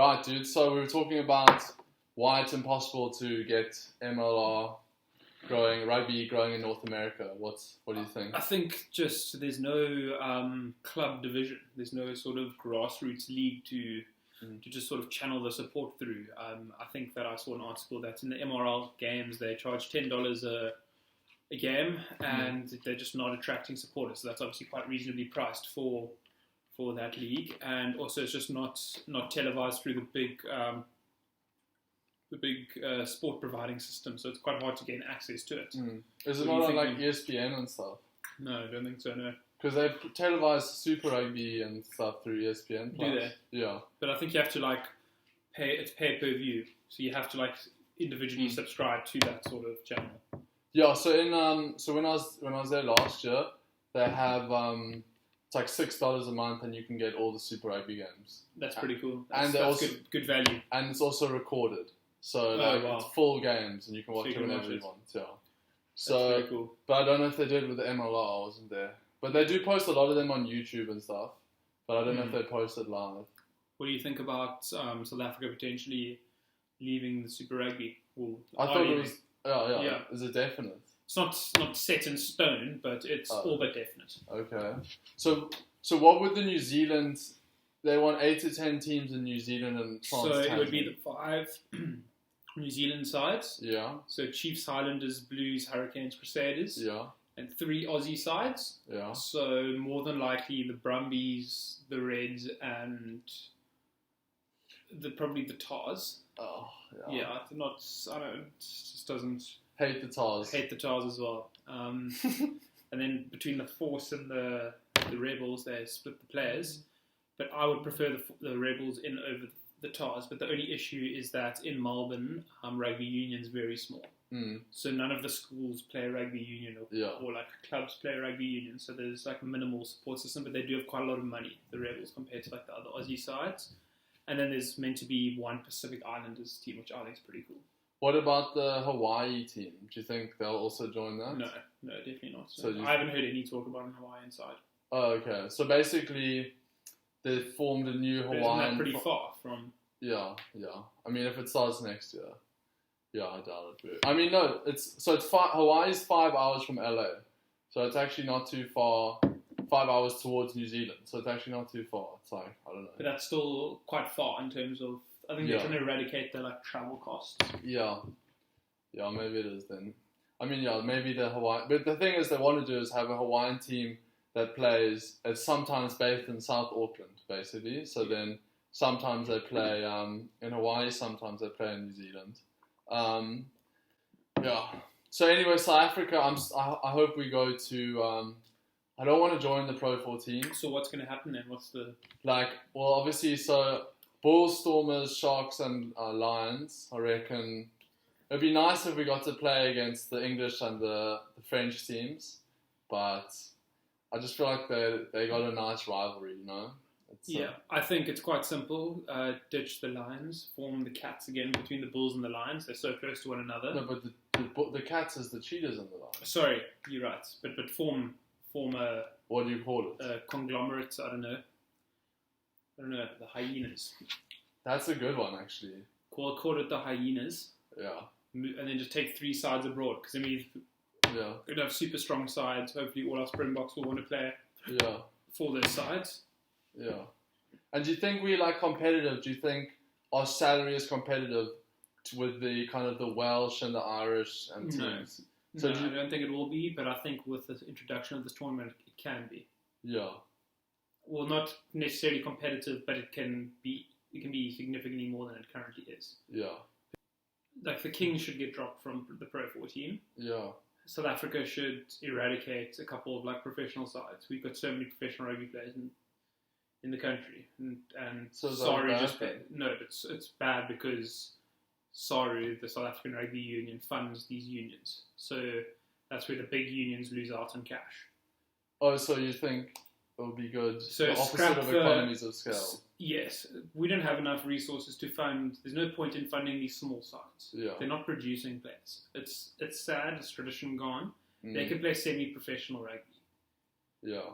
Right, dude. So we were talking about why it's impossible to get MLR rugby growing in North America. What do you think? I think just there's no club division. There's no sort of grassroots league to just sort of channel the support through. I think that I saw an article that in the MRL games they charge $10 a game, and they're just not attracting supporters. So that's obviously quite reasonably priced for that league, and also it's just not televised through the big sport providing system. So it's quite hard to gain access to it. Is it not on like ESPN and stuff? No, I don't think so. No. Because they televise Super Rugby and stuff through ESPN. Do they? Yeah. But I think you have to pay. It's pay per view, so you have to individually subscribe to that sort of channel. Yeah. So when I was there last year, they have it's like $6 a month, and you can get all the Super Rugby games. That's pretty cool. That's also good value. And it's also recorded, so it's full games, and you can watch it whenever you want. Yeah. So, that's very cool. But I don't know if they did with the MLR. I wasn't there. But they do post a lot of them on YouTube and stuff. But I don't know if they posted live. What do you think about South Africa potentially leaving the Super Rugby? I thought it was... Yeah. Is it definite? It's not set in stone, but it's all but definite. Okay. So what would the New Zealand... They want 8 to 10 teams in New Zealand and France. So it would be the 5 New Zealand sides. Yeah. So Chiefs, Highlanders, Blues, Hurricanes, Crusaders. Yeah. And 3 Aussie sides. Yeah. So more than likely the Brumbies, the Reds, and probably the Tars. Oh, yeah. Yeah, I don't. It just doesn't. Hate the Tars. Hate the Tars as well. And then between the Force and the Rebels, they split the players. But I would prefer the Rebels in over the Tars. But the only issue is that in Melbourne, rugby union's very small. So none of the schools play rugby union or clubs play rugby union. So there's a minimal support system, but they do have quite a lot of money, the Rebels, compared to the other Aussie sides. And then there's meant to be one Pacific Islanders team, which I think is pretty cool. What about the Hawaii team? Do you think they'll also join that? No, definitely not. So I haven't heard any talk about an Hawaiian side. Oh, okay. So basically, they formed a new Hawaiian... Isn't that pretty far from... Yeah. I mean, if it starts next year... Yeah, I doubt it. I mean, no, Hawaii's 5 hours from LA. So it's actually not too far. 5 hours towards New Zealand. So it's actually not too far. It's I don't know. But that's still quite far in terms of, I think they're trying to eradicate the travel costs. Yeah, maybe it is then. I mean, maybe the Hawaii. But the thing is, they want to do is have a Hawaiian team that plays. It's sometimes based in South Auckland, basically. So then sometimes they play in Hawaii, sometimes they play in New Zealand. So anyway, South Africa. I hope we go to. I don't want to join the Pro 14. So what's going to happen then? What's the obviously, so Bulls, Stormers, Sharks, and Lions. I reckon it'd be nice if we got to play against the English and the French teams, but I just feel like they got a nice rivalry, you know. I think it's quite simple. Ditch the Lions, form the Cats again between the Bulls and the Lions. They're so close to one another. No, but the Cats is the Cheetahs and the Lions. Sorry, you're right. But form a... What do you call it? A conglomerate, I don't know, the Hyenas. That's a good one, actually. Call it the Hyenas. Yeah. And then just take 3 sides abroad. Because, I mean, we're going to have super strong sides. Hopefully all our Springboks will want to play for those sides. Yeah. And do you think we're competitive? Do you think our salary is competitive with the kind of the Welsh and the Irish and teams? No, I don't think it will be, but I think with the introduction of this tournament, it can be. Yeah. Well, not necessarily competitive, but it can be significantly more than it currently is. Yeah. The Kings should get dropped from the Pro 14. Yeah. South Africa should eradicate a couple of professional sides. We've got so many professional rugby players in the country, and so sorry, it's bad because SARU, the South African Rugby Union, funds these unions. So that's where the big unions lose out on cash. Oh, so you think it will be good? So the opposite of economies of scale. Yes, we don't have enough resources to fund. There's no point in funding these small sides. Yeah. They're not producing players. It's sad. It's tradition gone. They can play semi-professional rugby. Yeah.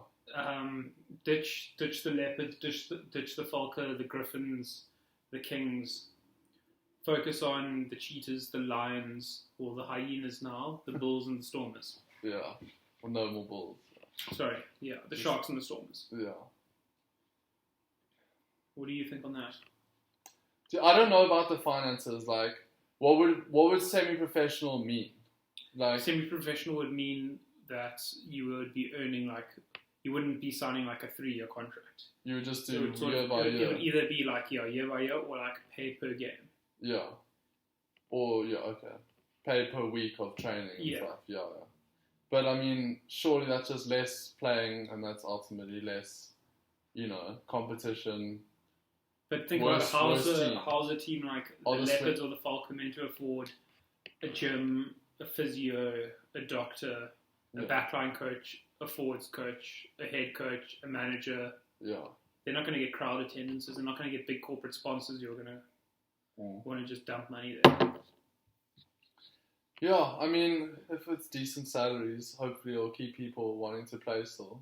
Ditch the Leopards, ditch the Falco, the Griffins, the Kings focus on the cheetahs, the lions, or the hyenas now, the bulls and the stormers. Yeah. Or no more bulls. Sorry, yeah, the sharks and the stormers. Yeah. What do you think on that? See, I don't know about the finances. Like, what would semi-professional mean? Like, semi-professional would mean that you would be earning you wouldn't be signing like a 3-year contract. You would just do year by year. It would either be like year by year or like paid per game. Yeah. Or okay. Paid per week of training and stuff. Yeah. But I mean, surely that's just less playing, and that's ultimately less, competition. But think about how's a team like the Leopards or the Falcon meant to afford a gym, a physio, a doctor, a backline coach, a forwards coach, a head coach, a manager. Yeah. They're not going to get crowd attendances. They're not going to get big corporate sponsors. You're going to want to just dump money there. Yeah, I mean, if it's decent salaries, hopefully it'll keep people wanting to play still.